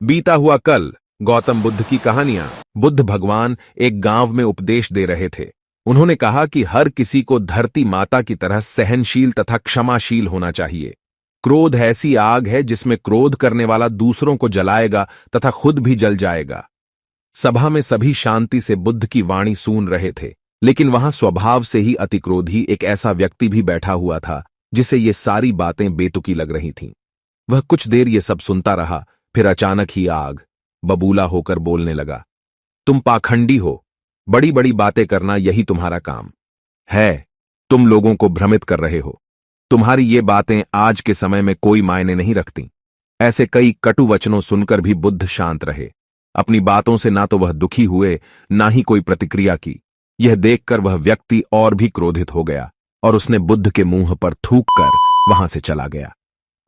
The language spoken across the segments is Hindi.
बीता हुआ कल। गौतम बुद्ध की कहानियां। बुद्ध भगवान एक गांव में उपदेश दे रहे थे। उन्होंने कहा कि हर किसी को धरती माता की तरह सहनशील तथा क्षमाशील होना चाहिए। क्रोध ऐसी आग है जिसमें क्रोध करने वाला दूसरों को जलाएगा तथा खुद भी जल जाएगा। सभा में सभी शांति से बुद्ध की वाणी सुन रहे थे, लेकिन वहां स्वभाव से ही अतिक्रोधी एक ऐसा व्यक्ति भी बैठा हुआ था जिसे ये सारी बातें बेतुकी लग रही थीं। वह कुछ देर ये सब सुनता रहा, फिर अचानक ही आग बबूला होकर बोलने लगा, तुम पाखंडी हो, बड़ी बड़ी बातें करना यही तुम्हारा काम है। तुम लोगों को भ्रमित कर रहे हो। तुम्हारी ये बातें आज के समय में कोई मायने नहीं रखती। ऐसे कई कटु वचनों सुनकर भी बुद्ध शांत रहे। अपनी बातों से ना तो वह दुखी हुए, ना ही कोई प्रतिक्रिया की। यह देखकर वह व्यक्ति और भी क्रोधित हो गया और उसने बुद्ध के मुंह पर थूक कर वहां से चला गया।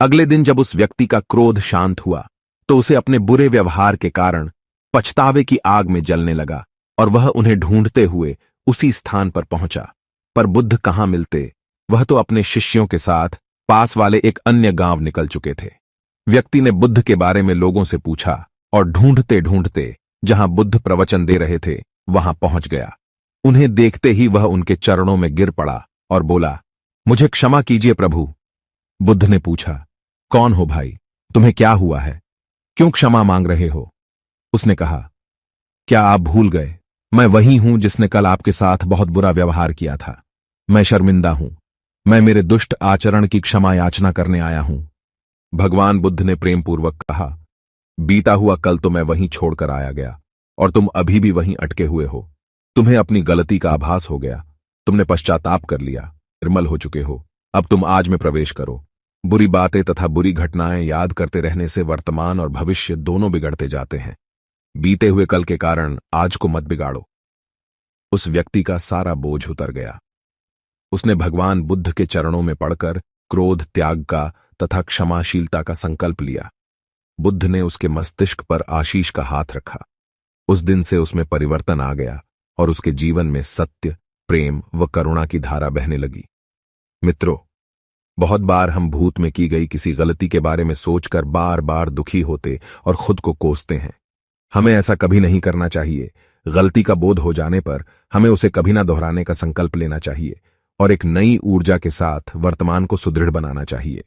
अगले दिन जब उस व्यक्ति का क्रोध शांत हुआ तो उसे अपने बुरे व्यवहार के कारण पछतावे की आग में जलने लगा और वह उन्हें ढूंढते हुए उसी स्थान पर पहुंचा। पर बुद्ध कहां मिलते, वह तो अपने शिष्यों के साथ पास वाले एक अन्य गांव निकल चुके थे। व्यक्ति ने बुद्ध के बारे में लोगों से पूछा और ढूंढते ढूंढते जहां बुद्ध प्रवचन दे रहे थे वहां पहुंच गया। उन्हें देखते ही वह उनके चरणों में गिर पड़ा और बोला, मुझे क्षमा कीजिए प्रभु। बुद्ध ने पूछा, कौन हो भाई, तुम्हें क्या हुआ है, क्यों क्षमा मांग रहे हो? उसने कहा, क्या आप भूल गए, मैं वही हूं जिसने कल आपके साथ बहुत बुरा व्यवहार किया था। मैं शर्मिंदा हूं, मैं मेरे दुष्ट आचरण की क्षमा याचना करने आया हूं। भगवान बुद्ध ने प्रेमपूर्वक कहा, बीता हुआ कल तो मैं वहीं छोड़कर आया गया और तुम अभी भी वहीं अटके हुए हो। तुम्हें अपनी गलती का आभास हो गया, तुमने पश्चाताप कर लिया, निर्मल हो चुके हो। अब तुम आज में प्रवेश करो। बुरी बातें तथा बुरी घटनाएं याद करते रहने से वर्तमान और भविष्य दोनों बिगड़ते जाते हैं। बीते हुए कल के कारण आज को मत बिगाड़ो। उस व्यक्ति का सारा बोझ उतर गया। उसने भगवान बुद्ध के चरणों में पड़कर क्रोध त्याग का तथा क्षमाशीलता का संकल्प लिया। बुद्ध ने उसके मस्तिष्क पर आशीष का हाथ रखा। उस दिन से उसमें परिवर्तन आ गया और उसके जीवन में सत्य, प्रेम व करुणा की धारा बहने लगी। मित्रों, बहुत बार हम भूत में की गई किसी गलती के बारे में सोचकर बार बार दुखी होते और खुद को कोसते हैं। हमें ऐसा कभी नहीं करना चाहिए। गलती का बोध हो जाने पर हमें उसे कभी ना दोहराने का संकल्प लेना चाहिए और एक नई ऊर्जा के साथ वर्तमान को सुदृढ़ बनाना चाहिए।